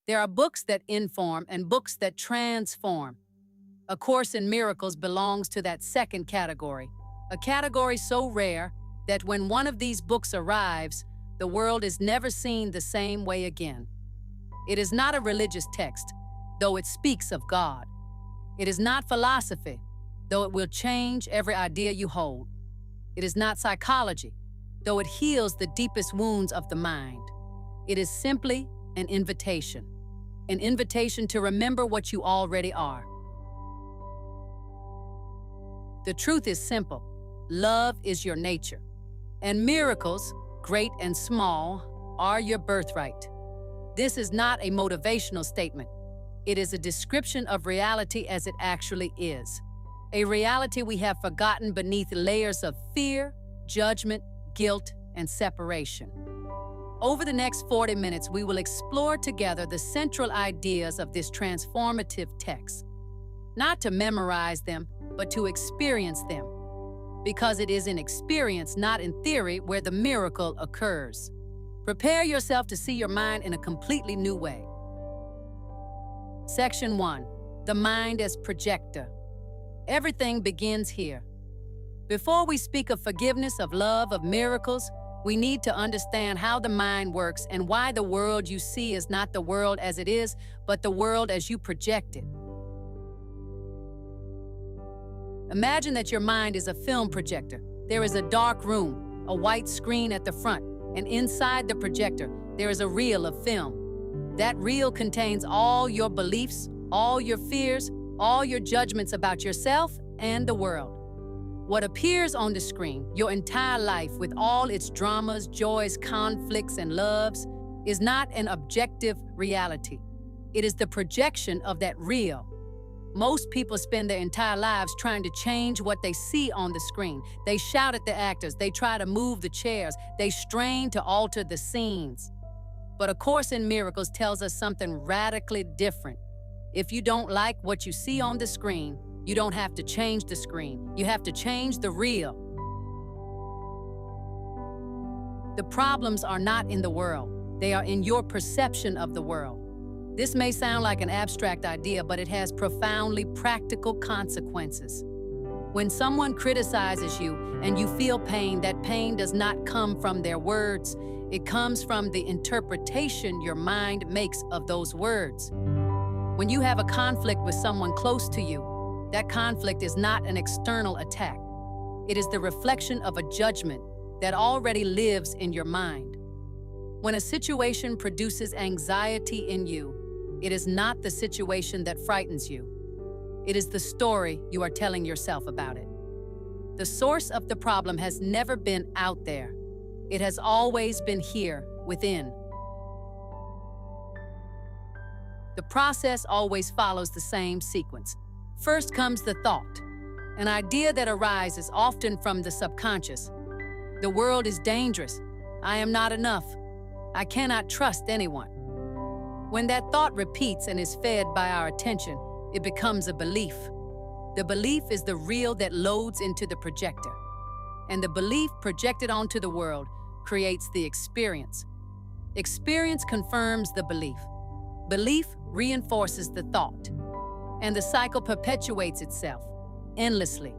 There are books that inform and books that transform. A Course in Miracles belongs to that second category, a category so rare that when one of these books arrives, the world is never seen the same way again. It is not a religious text, though it speaks of God. It is not philosophy, though it will change every idea you hold. It is not psychology, though it heals the deepest wounds of the mind. It is simply an invitation to remember what you already are. The truth is simple. Love is your nature, and miracles, great and small, are your birthright. This is not a motivational statement. It is a description of reality as it actually is. A reality we have forgotten beneath layers of fear, judgment, guilt, and separation. Over the next 40 minutes, we will explore together the central ideas of this transformative text. Not to memorize them, but to experience them. Because it is in experience, not in theory, where the miracle occurs. Prepare yourself to see your mind in a completely new way. Section 1. The mind as projector. Everything begins here. Before we speak of forgiveness, of love, of miracles, we need to understand how the mind works and why the world you see is not the world as it is, but the world as you project it. Imagine that your mind is a film projector. There is a dark room, a white screen at the front, and inside the projector, there is a reel of film. That reel contains all your beliefs, all your fears, all your judgments about yourself and the world. What appears on the screen, your entire life with all its dramas, joys, conflicts, and loves, is not an objective reality. It is the projection of that reel. Most people spend their entire lives trying to change what they see on the screen. They shout at the actors, they try to move the chairs, they strain to alter the scenes. But A Course in Miracles tells us something radically different. If you don't like what you see on the screen, you don't have to change the screen. You have to change the reel. The problems are not in the world. They are in your perception of the world. This may sound like an abstract idea, but it has profoundly practical consequences. When someone criticizes you and you feel pain, that pain does not come from their words. It comes from the interpretation your mind makes of those words. When you have a conflict with someone close to you, that conflict is not an external attack. It is the reflection of a judgment that already lives in your mind. When a situation produces anxiety in you, it is not the situation that frightens you. It is the story you are telling yourself about it. The source of the problem has never been out there. It has always been here, within. The process always follows the same sequence. First comes the thought, an idea that arises often from the subconscious. The world is dangerous. I am not enough. I cannot trust anyone. When that thought repeats and is fed by our attention, it becomes a belief. The belief is the reel that loads into the projector. And the belief projected onto the world creates the experience. Experience confirms the belief. Belief reinforces the thought. And the cycle perpetuates itself, endlessly.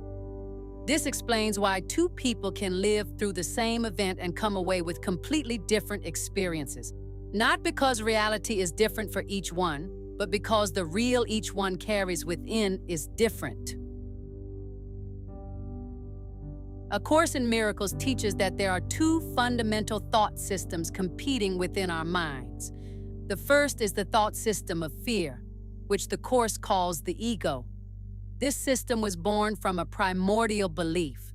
This explains why two people can live through the same event and come away with completely different experiences. Not because reality is different for each one, but because the reel each one carries within is different. A Course in Miracles teaches that there are two fundamental thought systems competing within our minds. The first is the thought system of fear, which the Course calls the ego. This system was born from a primordial belief.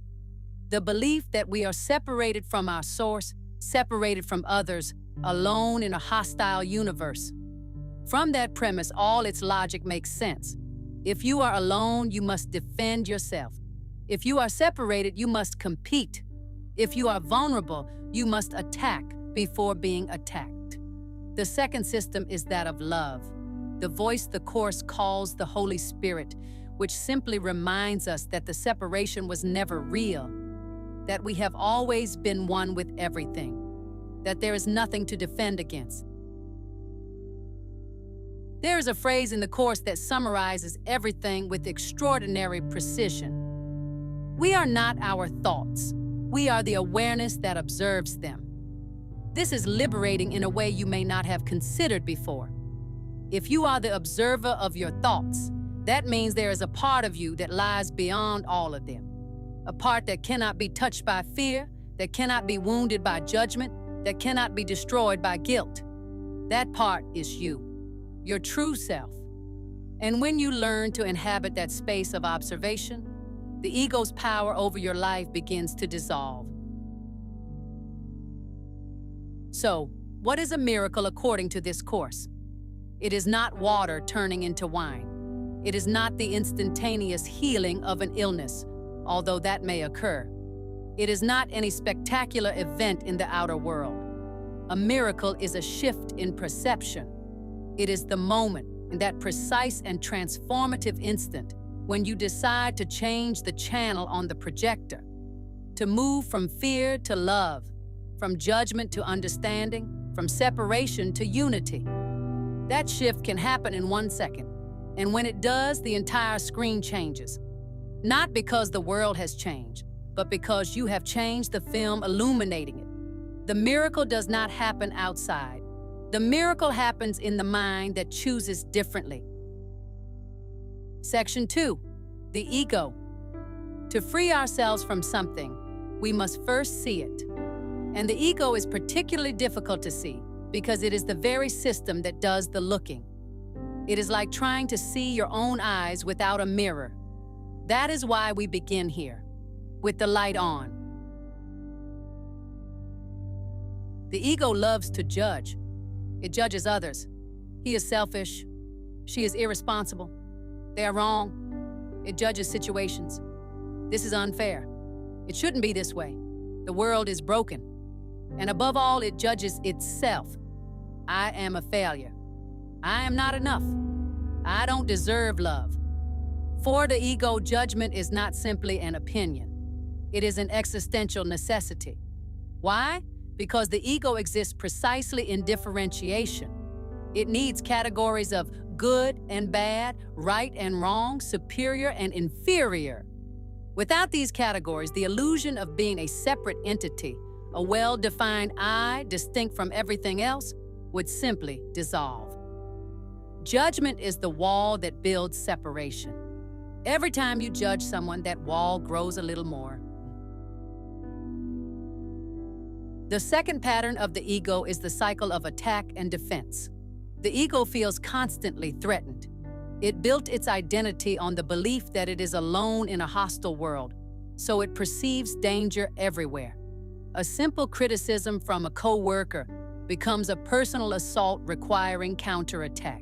The belief that we are separated from our source, separated from others, alone in a hostile universe. From that premise, all its logic makes sense. If you are alone, you must defend yourself. If you are separated, you must compete. If you are vulnerable, you must attack before being attacked. The second system is that of love. The voice the Course calls the Holy Spirit, which simply reminds us that the separation was never real, that we have always been one with everything, that there is nothing to defend against. There is a phrase in the Course that summarizes everything with extraordinary precision. We are not our thoughts. We are the awareness that observes them. This is liberating in a way you may not have considered before. If you are the observer of your thoughts, that means there is a part of you that lies beyond all of them. A part that cannot be touched by fear, that cannot be wounded by judgment, that cannot be destroyed by guilt. That part is you, your true self. And when you learn to inhabit that space of observation, the ego's power over your life begins to dissolve. So, what is a miracle according to this course? It is not water turning into wine. It is not the instantaneous healing of an illness, although that may occur. It is not any spectacular event in the outer world. A miracle is a shift in perception. It is the moment, in that precise and transformative instant, when you decide to change the channel on the projector, to move from fear to love, from judgment to understanding, from separation to unity. That shift can happen in 1 second, and when it does, the entire screen changes. Not because the world has changed, but because you have changed the film illuminating it. The miracle does not happen outside. The miracle happens in the mind that chooses differently. Section 2, the ego. To free ourselves from something, we must first see it. And the ego is particularly difficult to see because it is the very system that does the looking. It is like trying to see your own eyes without a mirror. That is why we begin here, with the light on. The ego loves to judge. It judges others. He is selfish. She is irresponsible. They are wrong. It judges situations. This is unfair. It shouldn't be this way. The world is broken. And above all, it judges itself. I am a failure. I am not enough. I don't deserve love. For the ego, judgment is not simply an opinion. It is an existential necessity. Why? Because the ego exists precisely in differentiation. It needs categories of good and bad, right and wrong, superior and inferior. Without these categories, the illusion of being a separate entity, a well-defined I, distinct from everything else, would simply dissolve. Judgment is the wall that builds separation. Every time you judge someone, that wall grows a little more. The second pattern of the ego is the cycle of attack and defense. The ego feels constantly threatened. It built its identity on the belief that it is alone in a hostile world, so it perceives danger everywhere. A simple criticism from a coworker becomes a personal assault requiring counterattack.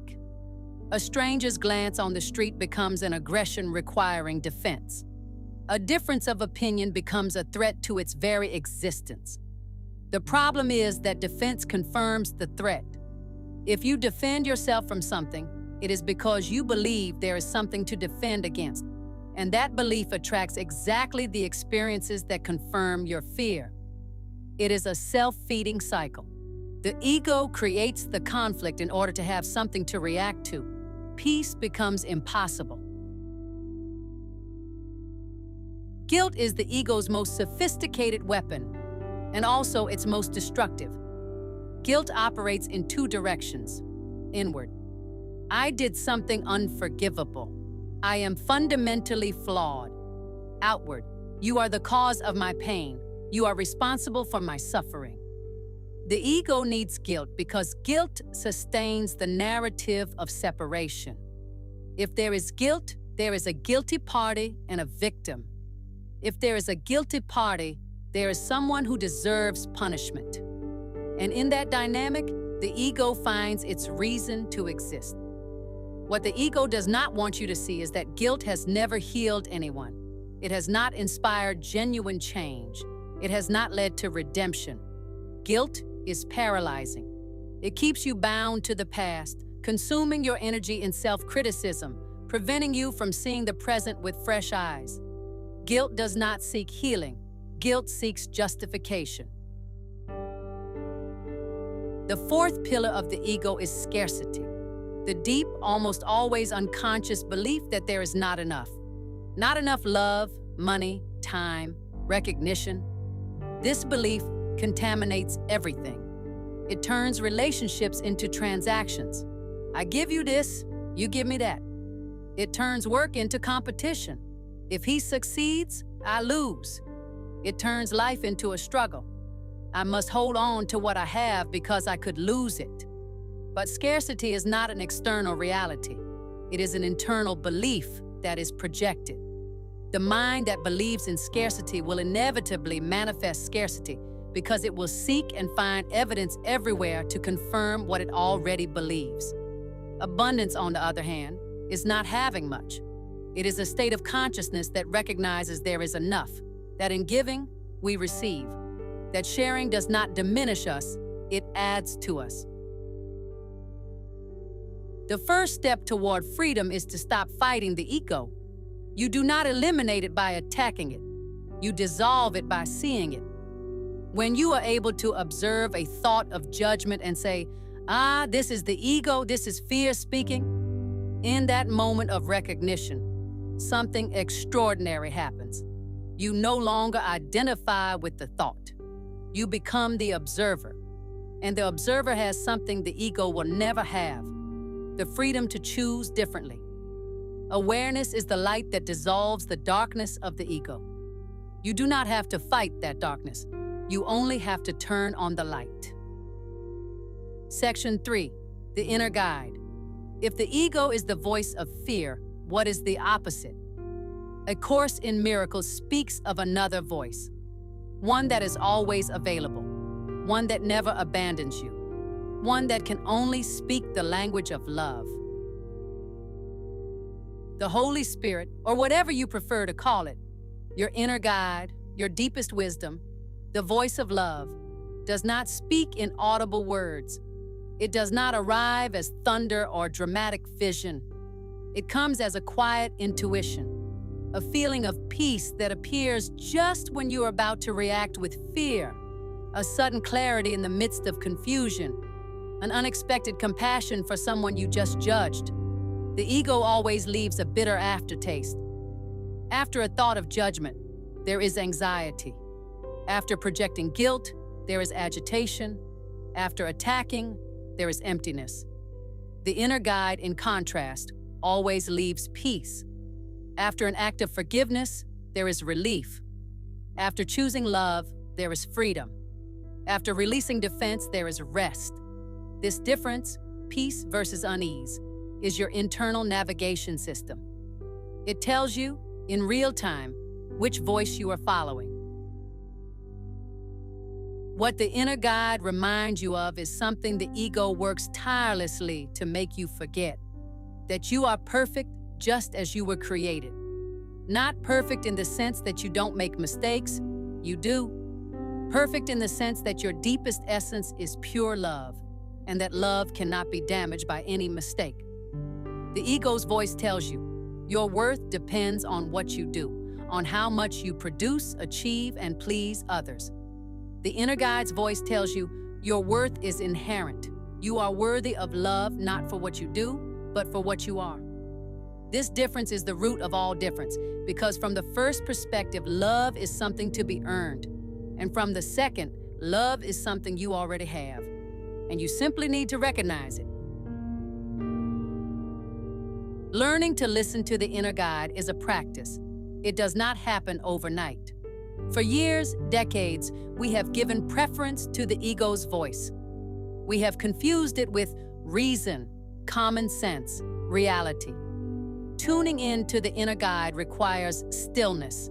A stranger's glance on the street becomes an aggression requiring defense. A difference of opinion becomes a threat to its very existence. The problem is that defense confirms the threat. If you defend yourself from something, it is because you believe there is something to defend against, and that belief attracts exactly the experiences that confirm your fear. It is a self-feeding cycle. The ego creates the conflict in order to have something to react to. Peace becomes impossible. Guilt is the ego's most sophisticated weapon, and also its most destructive. Guilt operates in two directions. Inward. I did something unforgivable. I am fundamentally flawed. Outward. You are the cause of my pain. You are responsible for my suffering. The ego needs guilt because guilt sustains the narrative of separation. If there is guilt, there is a guilty party and a victim. If there is a guilty party, there is someone who deserves punishment. And in that dynamic, the ego finds its reason to exist. What the ego does not want you to see is that guilt has never healed anyone. It has not inspired genuine change. It has not led to redemption. Guilt is paralyzing. It keeps you bound to the past, consuming your energy in self-criticism, preventing you from seeing the present with fresh eyes. Guilt does not seek healing. Guilt seeks justification. The fourth pillar of the ego is scarcity. The deep, almost always unconscious belief that there is not enough. Not enough love, money, time, recognition. This belief contaminates everything. It turns relationships into transactions. I give you this, you give me that. It turns work into competition. If he succeeds, I lose. It turns life into a struggle. I must hold on to what I have because I could lose it. But scarcity is not an external reality. It is an internal belief that is projected. The mind that believes in scarcity will inevitably manifest scarcity because it will seek and find evidence everywhere to confirm what it already believes. Abundance, on the other hand, is not having much. It is a state of consciousness that recognizes there is enough, that in giving, we receive, that sharing does not diminish us, it adds to us. The first step toward freedom is to stop fighting the ego. You do not eliminate it by attacking it. You dissolve it by seeing it. When you are able to observe a thought of judgment and say, this is the ego, this is fear speaking, in that moment of recognition, something extraordinary happens. You no longer identify with the thought. You become the observer. And the observer has something the ego will never have, the freedom to choose differently. Awareness is the light that dissolves the darkness of the ego. You do not have to fight that darkness. You only have to turn on the light. Section 3, the inner guide. If the ego is the voice of fear, what is the opposite? A Course in Miracles speaks of another voice, one that is always available, one that never abandons you, one that can only speak the language of love. The Holy Spirit, or whatever you prefer to call it, your inner guide, your deepest wisdom, the voice of love, does not speak in audible words. It does not arrive as thunder or dramatic vision. It comes as a quiet intuition, a feeling of peace that appears just when you are about to react with fear, a sudden clarity in the midst of confusion, an unexpected compassion for someone you just judged. The ego always leaves a bitter aftertaste. After a thought of judgment, there is anxiety. After projecting guilt, there is agitation. After attacking, there is emptiness. The inner guide, in contrast, always leaves peace. After an act of forgiveness, there is relief. After choosing love, there is freedom. After releasing defense, there is rest. This difference, peace versus unease, is your internal navigation system. It tells you, in real time, which voice you are following. What the inner guide reminds you of is something the ego works tirelessly to make you forget, that you are perfect just as you were created. Not perfect in the sense that you don't make mistakes, you do. Perfect in the sense that your deepest essence is pure love, and that love cannot be damaged by any mistake. The ego's voice tells you, your worth depends on what you do, on how much you produce, achieve, and please others. The inner guide's voice tells you, your worth is inherent. You are worthy of love not for what you do, but for what you are. This difference is the root of all difference, because from the first perspective, love is something to be earned. And from the second, love is something you already have. And you simply need to recognize it. Learning to listen to the inner guide is a practice. It does not happen overnight. For years, decades, we have given preference to the ego's voice. We have confused it with reason, common sense, reality. Tuning in to the inner guide requires stillness.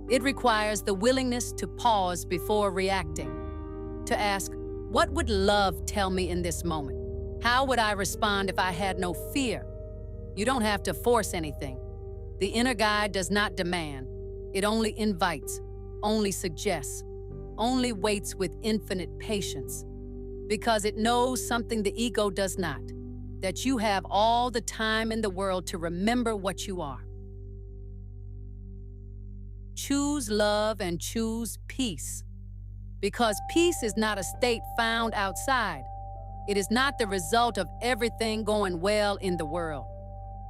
It requires the willingness to pause before reacting, to ask, what would love tell me in this moment? How would I respond if I had no fear? You don't have to force anything. The inner guide does not demand. It only invites, only suggests, only waits with infinite patience, because it knows something the ego does not, that you have all the time in the world to remember what you are. Choose love and choose peace, because peace is not a state found outside. It is not the result of everything going well in the world.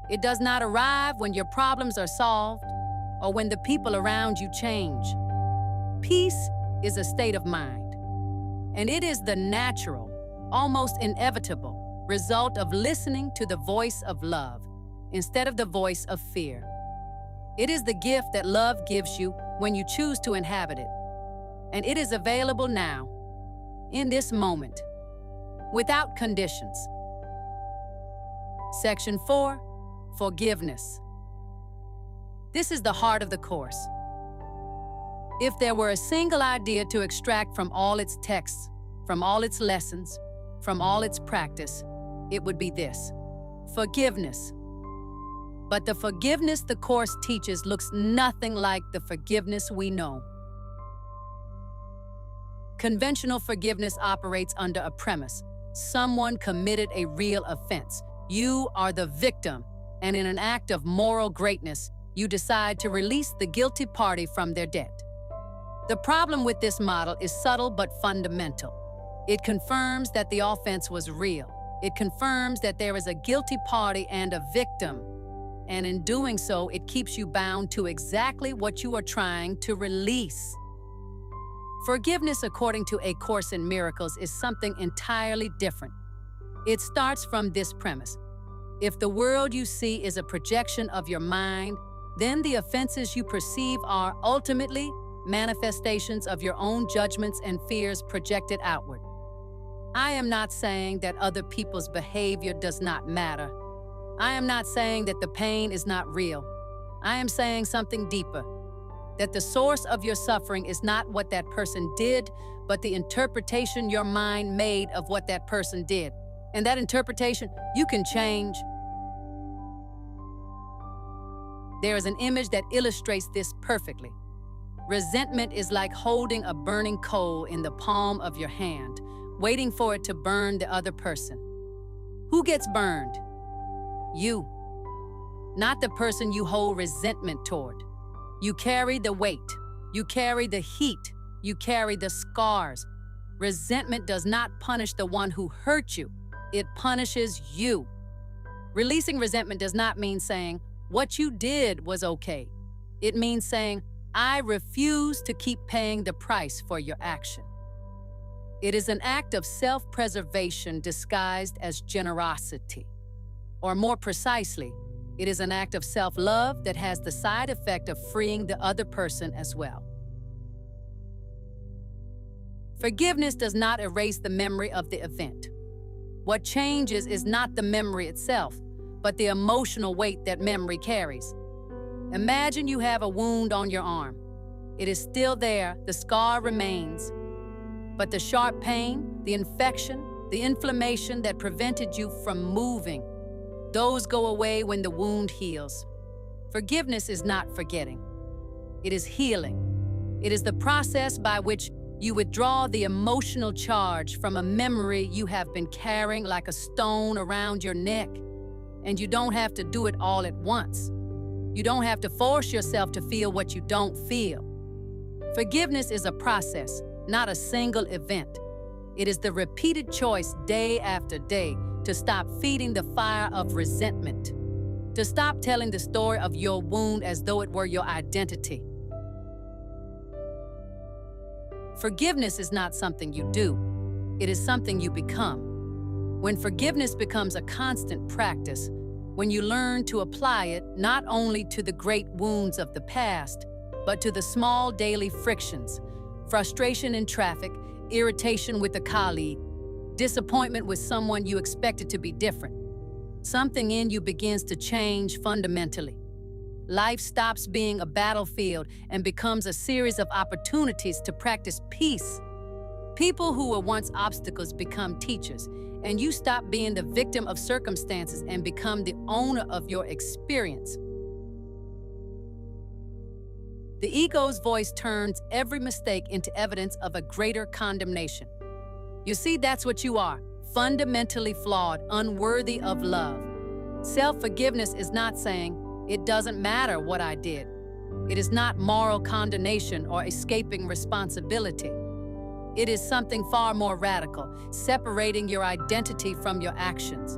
It does not arrive when your problems are solved or when the people around you change. Peace is a state of mind, and it is the natural, almost inevitable, result of listening to the voice of love instead of the voice of fear. It is the gift that love gives you when you choose to inhabit it, and it is available now, in this moment, without conditions. Section 4, Forgiveness. This is the heart of the course. If there were a single idea to extract from all its texts, from all its lessons, from all its practice, it would be this: forgiveness. But the forgiveness the course teaches looks nothing like the forgiveness we know. Conventional forgiveness operates under a premise: someone committed a real offense. You are the victim, and in an act of moral greatness, you decide to release the guilty party from their debt. The problem with this model is subtle but fundamental. It confirms that the offense was real. It confirms that there is a guilty party and a victim. And in doing so, it keeps you bound to exactly what you are trying to release. Forgiveness, according to A Course in Miracles, is something entirely different. It starts from this premise: if the world you see is a projection of your mind, then the offenses you perceive are ultimately manifestations of your own judgments and fears projected outward. I am not saying that other people's behavior does not matter. I am not saying that the pain is not real. I am saying something deeper: that the source of your suffering is not what that person did, but the interpretation your mind made of what that person did. And that interpretation you can change. There is an image that illustrates this perfectly. Resentment is like holding a burning coal in the palm of your hand, waiting for it to burn the other person. Who gets burned? You. Not the person you hold resentment toward. You carry the weight. You carry the heat. You carry the scars. Resentment does not punish the one who hurt you. It punishes you. Releasing resentment does not mean saying, "What you did was okay." It means saying, "I refuse to keep paying the price for your action." It is an act of self-preservation disguised as generosity. Or more precisely, it is an act of self-love that has the side effect of freeing the other person as well. Forgiveness does not erase the memory of the event. What changes is not the memory itself, but the emotional weight that memory carries. Imagine you have a wound on your arm. It is still there, the scar remains. But the sharp pain, the infection, the inflammation that prevented you from moving, those go away when the wound heals. Forgiveness is not forgetting. It is healing. It is the process by which you withdraw the emotional charge from a memory you have been carrying like a stone around your neck. And you don't have to do it all at once. You don't have to force yourself to feel what you don't feel. Forgiveness is a process, not a single event. It is the repeated choice day after day to stop feeding the fire of resentment, to stop telling the story of your wound as though it were your identity. Forgiveness is not something you do. It is something you become. When forgiveness becomes a constant practice, when you learn to apply it not only to the great wounds of the past, but to the small daily frictions, frustration in traffic, irritation with a colleague, disappointment with someone you expected to be different, something in you begins to change fundamentally. Life stops being a battlefield and becomes a series of opportunities to practice peace. People who were once obstacles become teachers, and you stop being the victim of circumstances and become the owner of your experience. The ego's voice turns every mistake into evidence of a greater condemnation. You see, that's what you are, fundamentally flawed, unworthy of love. Self-forgiveness is not saying, "It doesn't matter what I did." It is not moral condemnation or escaping responsibility. It is something far more radical, separating your identity from your actions.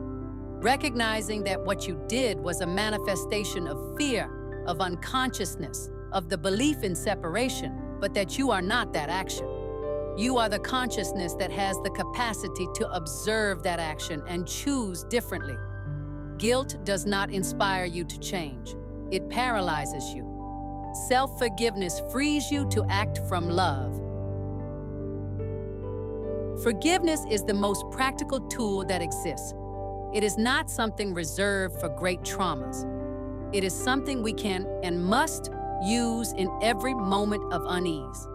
Recognizing that what you did was a manifestation of fear, of unconsciousness, of the belief in separation, but that you are not that action. You are the consciousness that has the capacity to observe that action and choose differently. Guilt does not inspire you to change. It paralyzes you. Self-forgiveness frees you to act from love. Forgiveness is the most practical tool that exists. It is not something reserved for great traumas. It is something we can and must use in every moment of unease.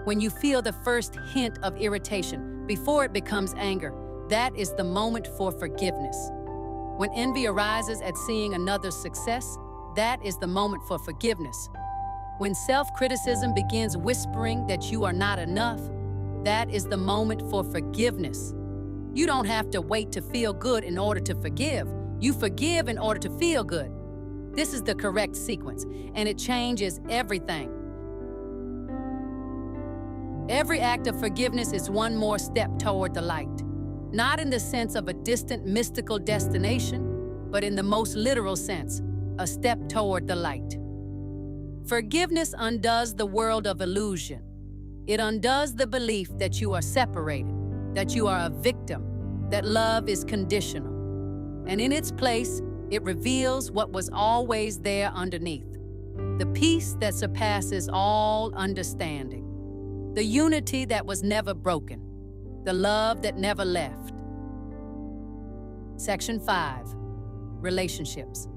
When you feel the first hint of irritation before it becomes anger, that is the moment for forgiveness. When envy arises at seeing another's success, that is the moment for forgiveness. When self-criticism begins whispering that you are not enough, that is the moment for forgiveness. You don't have to wait to feel good in order to forgive. You forgive in order to feel good. This is the correct sequence, and it changes everything. Every act of forgiveness is one more step toward the light. Not in the sense of a distant mystical destination, but in the most literal sense, a step toward the light. Forgiveness undoes the world of illusion. It undoes the belief that you are separated, that you are a victim, that love is conditional. And in its place, it reveals what was always there underneath. The peace that surpasses all understanding. The unity that was never broken. The love that never left. Section 5. Relationships.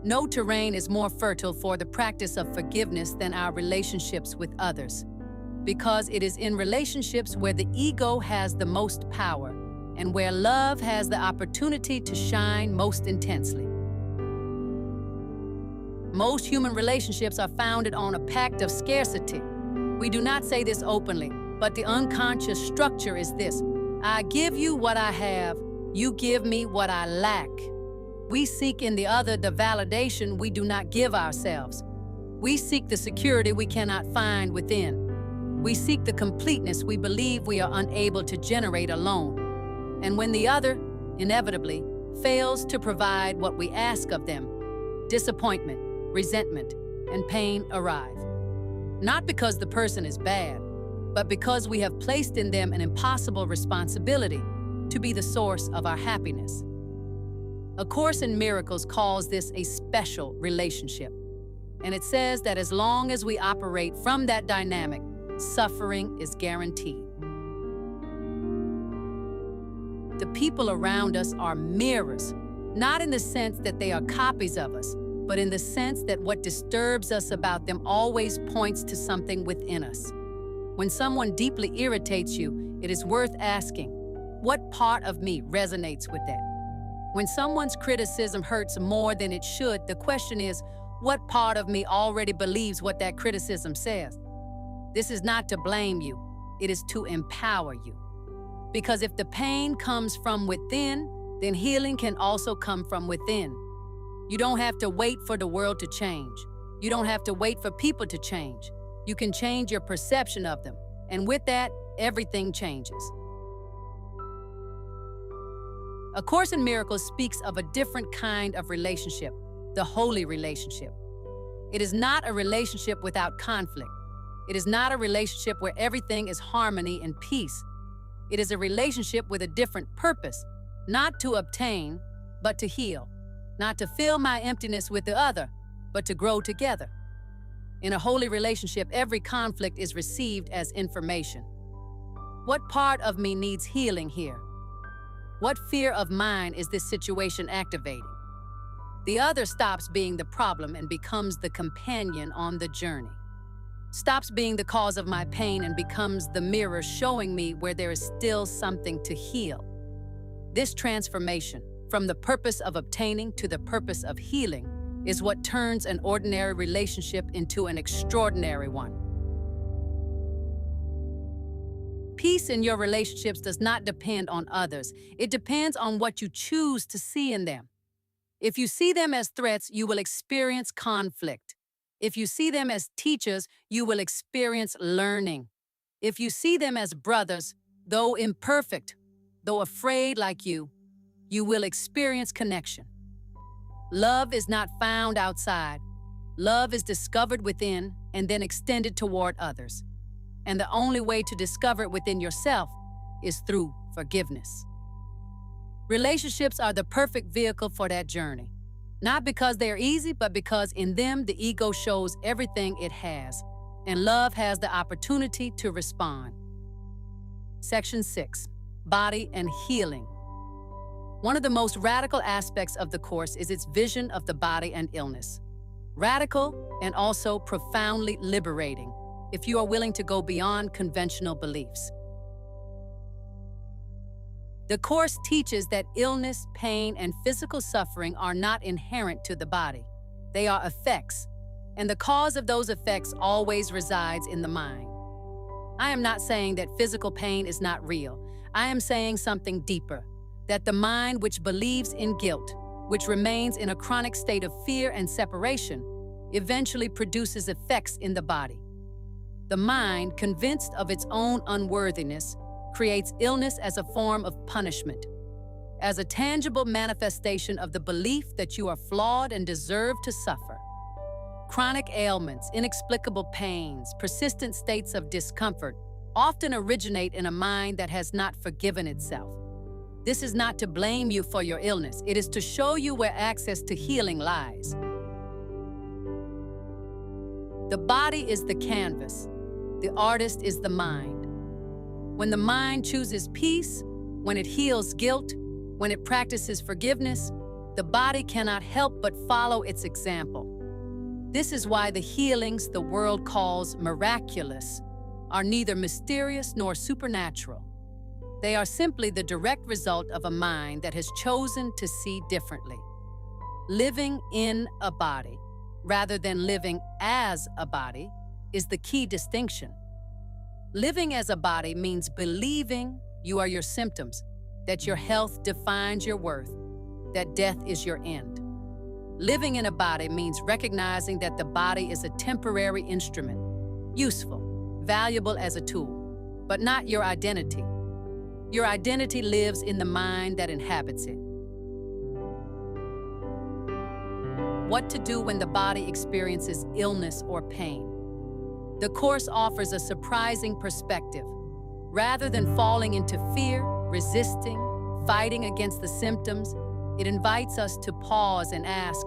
No terrain is more fertile for the practice of forgiveness than our relationships with others, because it is in relationships where the ego has the most power and where love has the opportunity to shine most intensely. Most human relationships are founded on a pact of scarcity. We do not say this openly, but the unconscious structure is this: I give you what I have, you give me what I lack. We seek in the other the validation we do not give ourselves. We seek the security we cannot find within. We seek the completeness we believe we are unable to generate alone. And when the other, inevitably, fails to provide what we ask of them, disappointment, resentment, and pain arrive. Not because the person is bad, but because we have placed in them an impossible responsibility to be the source of our happiness. A Course in Miracles calls this a special relationship. And it says that as long as we operate from that dynamic, suffering is guaranteed. The people around us are mirrors, not in the sense that they are copies of us, but in the sense that what disturbs us about them always points to something within us. When someone deeply irritates you, it is worth asking, what part of me resonates with that? When someone's criticism hurts more than it should, the question is, what part of me already believes what that criticism says? This is not to blame you, it is to empower you. Because if the pain comes from within, then healing can also come from within. You don't have to wait for the world to change. You don't have to wait for people to change. You can change your perception of them. And with that, everything changes. A Course in Miracles speaks of a different kind of relationship, the holy relationship. It is not a relationship without conflict. It is not a relationship where everything is harmony and peace. It is a relationship with a different purpose, not to obtain, but to heal. Not to fill my emptiness with the other, but to grow together. In a holy relationship, every conflict is received as information. What part of me needs healing here? What fear of mine is this situation activating? The other stops being the problem and becomes the companion on the journey. Stops being the cause of my pain and becomes the mirror showing me where there is still something to heal. This transformation, from the purpose of obtaining to the purpose of healing, is what turns an ordinary relationship into an extraordinary one. Peace in your relationships does not depend on others. It depends on what you choose to see in them. If you see them as threats, you will experience conflict. If you see them as teachers, you will experience learning. If you see them as brothers, though imperfect, though afraid like you will experience connection. Love is not found outside. Love is discovered within and then extended toward others. And the only way to discover it within yourself is through forgiveness. Relationships are the perfect vehicle for that journey. Not because they are easy, but because in them the ego shows everything it has, and love has the opportunity to respond. Section 6, Body and Healing. One of the most radical aspects of the Course is its vision of the body and illness. Radical and also profoundly liberating, if you are willing to go beyond conventional beliefs. The Course teaches that illness, pain, and physical suffering are not inherent to the body. They are effects, and the cause of those effects always resides in the mind. I am not saying that physical pain is not real. I am saying something deeper, that the mind which believes in guilt, which remains in a chronic state of fear and separation, eventually produces effects in the body. The mind, convinced of its own unworthiness, creates illness as a form of punishment, as a tangible manifestation of the belief that you are flawed and deserve to suffer. Chronic ailments, inexplicable pains, persistent states of discomfort often originate in a mind that has not forgiven itself. This is not to blame you for your illness. It is to show you where access to healing lies. The body is the canvas. The artist is the mind. When the mind chooses peace, when it heals guilt, when it practices forgiveness, the body cannot help but follow its example. This is why the healings the world calls miraculous are neither mysterious nor supernatural. They are simply the direct result of a mind that has chosen to see differently. Living in a body, rather than living as a body, is the key distinction. Living as a body means believing you are your symptoms, that your health defines your worth, that death is your end. Living in a body means recognizing that the body is a temporary instrument, useful, valuable as a tool, but not your identity. Your identity lives in the mind that inhabits it. What to do when the body experiences illness or pain? The Course offers a surprising perspective. Rather than falling into fear, resisting, fighting against the symptoms, it invites us to pause and ask,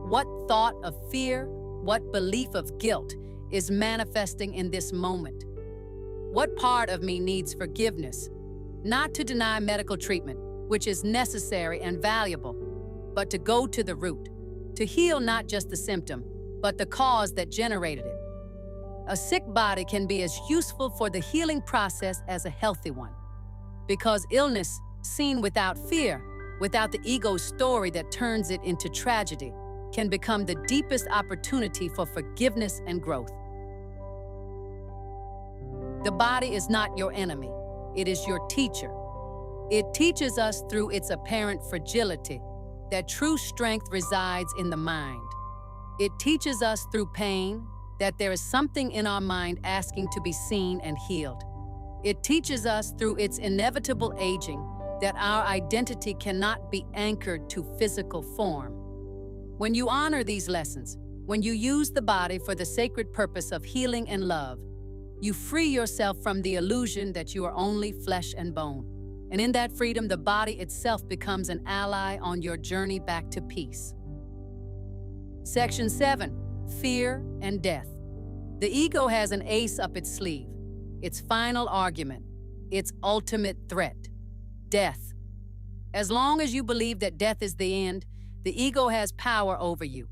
what thought of fear, what belief of guilt is manifesting in this moment? What part of me needs forgiveness? Not to deny medical treatment, which is necessary and valuable, but to go to the root, to heal not just the symptom, but the cause that generated it. A sick body can be as useful for the healing process as a healthy one, because illness, seen without fear, without the ego's story that turns it into tragedy, can become the deepest opportunity for forgiveness and growth. The body is not your enemy. It is your teacher. It teaches us through its apparent fragility that true strength resides in the mind. It teaches us through pain that there is something in our mind asking to be seen and healed. It teaches us through its inevitable aging that our identity cannot be anchored to physical form. When you honor these lessons, when you use the body for the sacred purpose of healing and love, you free yourself from the illusion that you are only flesh and bone. And in that freedom, the body itself becomes an ally on your journey back to peace. Section 7, Fear and Death. The ego has an ace up its sleeve, its final argument, its ultimate threat, death. As long as you believe that death is the end, the ego has power over you.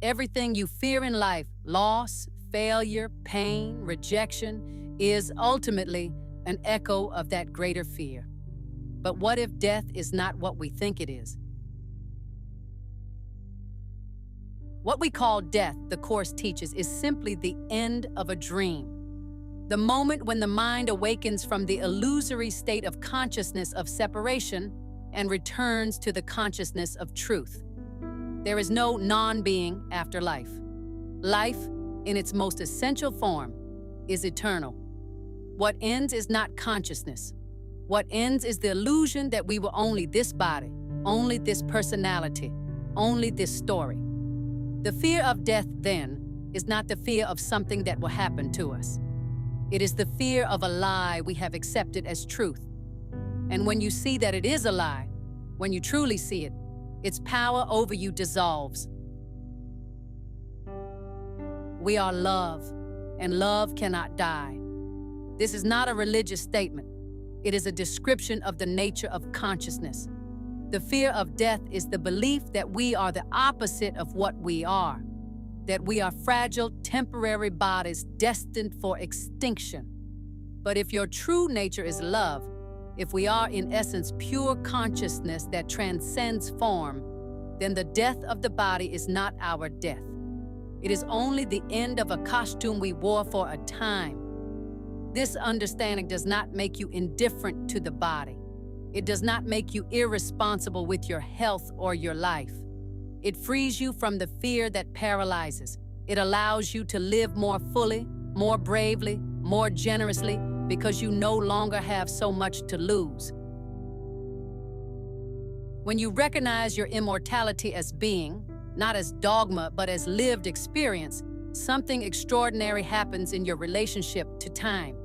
Everything you fear in life, loss, failure, pain, rejection, is ultimately an echo of that greater fear. But what if death is not what we think it is? What we call death, the Course teaches, is simply the end of a dream. The moment when the mind awakens from the illusory state of consciousness of separation and returns to the consciousness of truth. There is no non-being after life. Life, in its most essential form, is eternal. What ends is not consciousness. What ends is the illusion that we were only this body, only this personality, only this story. The fear of death, then, is not the fear of something that will happen to us. It is the fear of a lie we have accepted as truth. And when you see that it is a lie, when you truly see it, its power over you dissolves. We are love, and love cannot die. This is not a religious statement. It is a description of the nature of consciousness. The fear of death is the belief that we are the opposite of what we are, that we are fragile, temporary bodies destined for extinction. But if your true nature is love, if we are in essence pure consciousness that transcends form, then the death of the body is not our death. It is only the end of a costume we wore for a time. This understanding does not make you indifferent to the body. It does not make you irresponsible with your health or your life. It frees you from the fear that paralyzes. It allows you to live more fully, more bravely, more generously, because you no longer have so much to lose. When you recognize your immortality as being, not as dogma, but as lived experience, something extraordinary happens in your relationship to time.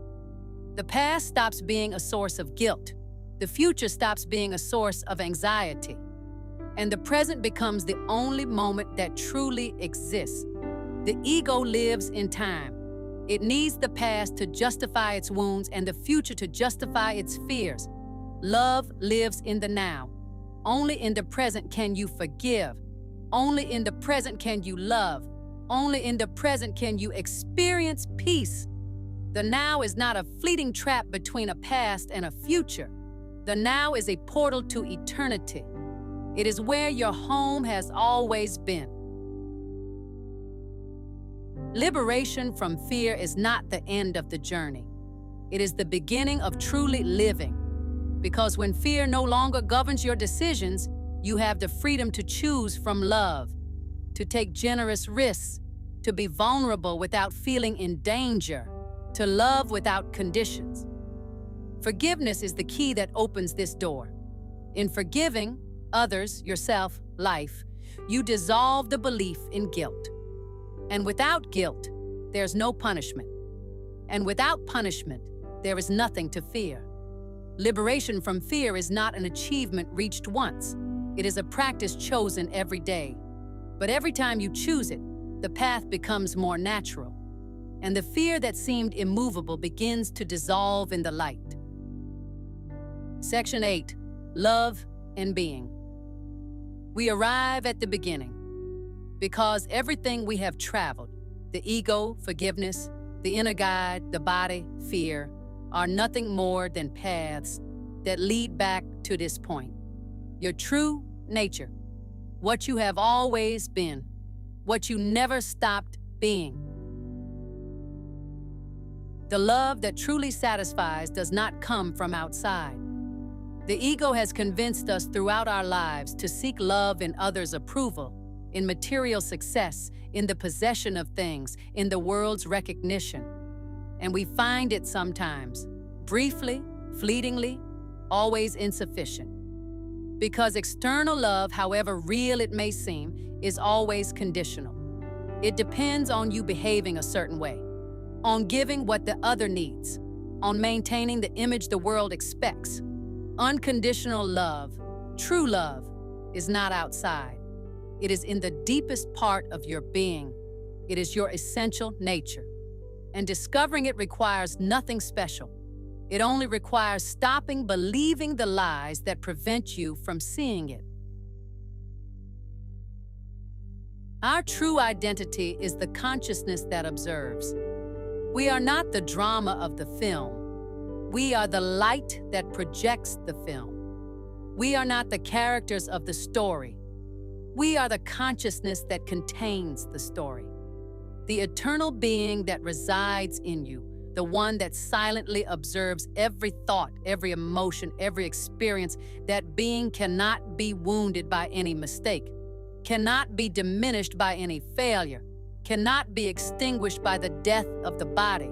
The past stops being a source of guilt. The future stops being a source of anxiety. And the present becomes the only moment that truly exists. The ego lives in time. It needs the past to justify its wounds and the future to justify its fears. Love lives in the now. Only in the present can you forgive. Only in the present can you love. Only in the present can you experience peace. The now is not a fleeting trap between a past and a future. The now is a portal to eternity. It is where your home has always been. Liberation from fear is not the end of the journey. It is the beginning of truly living. Because when fear no longer governs your decisions, you have the freedom to choose from love, to take generous risks, to be vulnerable without feeling in danger, to love without conditions. Forgiveness is the key that opens this door. In forgiving others, yourself, life, you dissolve the belief in guilt. And without guilt, there's no punishment. And without punishment, there is nothing to fear. Liberation from fear is not an achievement reached once. It is a practice chosen every day. But every time you choose it, the path becomes more natural. And the fear that seemed immovable begins to dissolve in the light. Section 8, Love and Being. We arrive at the beginning. Because everything we have traveled, the ego, forgiveness, the inner guide, the body, fear, are nothing more than paths that lead back to this point. Your true nature, what you have always been, what you never stopped being. The love that truly satisfies does not come from outside. The ego has convinced us throughout our lives to seek love in others' approval, in material success, in the possession of things, in the world's recognition. And we find it sometimes, briefly, fleetingly, always insufficient. Because external love, however real it may seem, is always conditional. It depends on you behaving a certain way, on giving what the other needs, on maintaining the image the world expects. Unconditional love, true love, is not outside. It is in the deepest part of your being. It is your essential nature. And discovering it requires nothing special. It only requires stopping believing the lies that prevent you from seeing it. Our true identity is the consciousness that observes. We are not the drama of the film. We are the light that projects the film. We are not the characters of the story. We are the consciousness that contains the story. The eternal being that resides in you, the one that silently observes every thought, every emotion, every experience. That being cannot be wounded by any mistake, cannot be diminished by any failure, cannot be extinguished by the death of the body.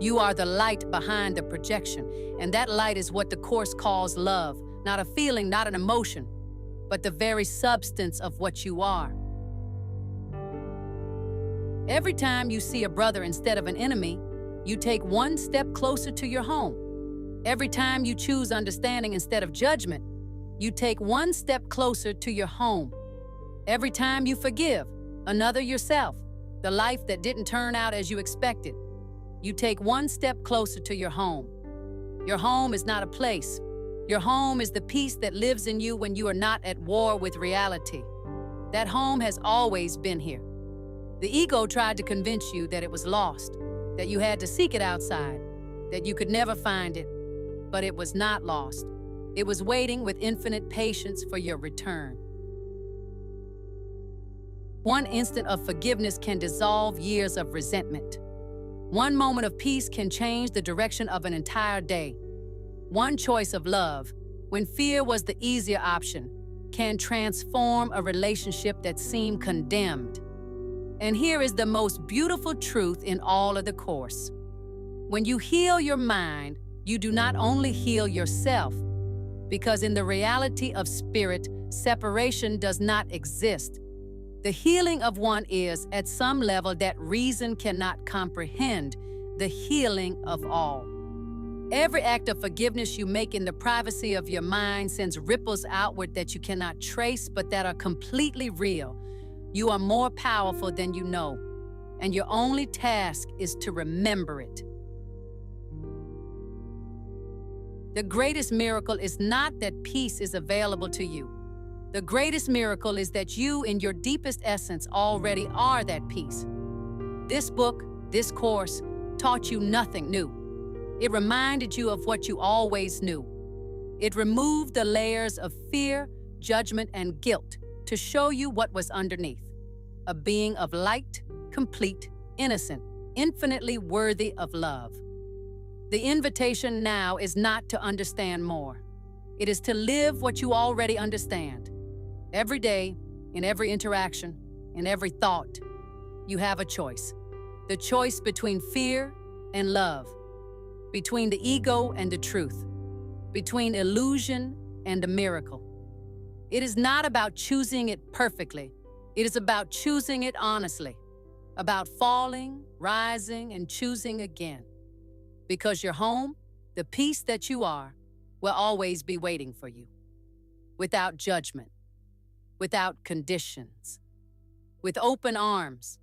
You are the light behind the projection, and that light is what the Course calls love, not a feeling, not an emotion, but the very substance of what you are. Every time you see a brother instead of an enemy, you take one step closer to your home. Every time you choose understanding instead of judgment, you take one step closer to your home. Every time you forgive another yourself, the life that didn't turn out as you expected, you take one step closer to your home. Your home is not a place. Your home is the peace that lives in you when you are not at war with reality. That home has always been here. The ego tried to convince you that it was lost, that you had to seek it outside, that you could never find it, but it was not lost. It was waiting with infinite patience for your return. One instant of forgiveness can dissolve years of resentment. One moment of peace can change the direction of an entire day. One choice of love, when fear was the easier option, can transform a relationship that seemed condemned. And here is the most beautiful truth in all of the Course. When you heal your mind, you do not only heal yourself, because in the reality of spirit, separation does not exist. The healing of one is, at some level that reason cannot comprehend, the healing of all. Every act of forgiveness you make in the privacy of your mind sends ripples outward that you cannot trace, but that are completely real. You are more powerful than you know, and your only task is to remember it. The greatest miracle is not that peace is available to you. The greatest miracle is that you, in your deepest essence, already are that peace. This book, this Course, taught you nothing new. It reminded you of what you always knew. It removed the layers of fear, judgment, and guilt to show you what was underneath. A being of light, complete, innocent, infinitely worthy of love. The invitation now is not to understand more. It is to live what you already understand. Every day, in every interaction, in every thought, you have a choice. The choice between fear and love, between the ego and the truth, between illusion and a miracle. It is not about choosing it perfectly. It is about choosing it honestly, about falling, rising, and choosing again. Because your home, the peace that you are, will always be waiting for you. Without judgment, without conditions, with open arms,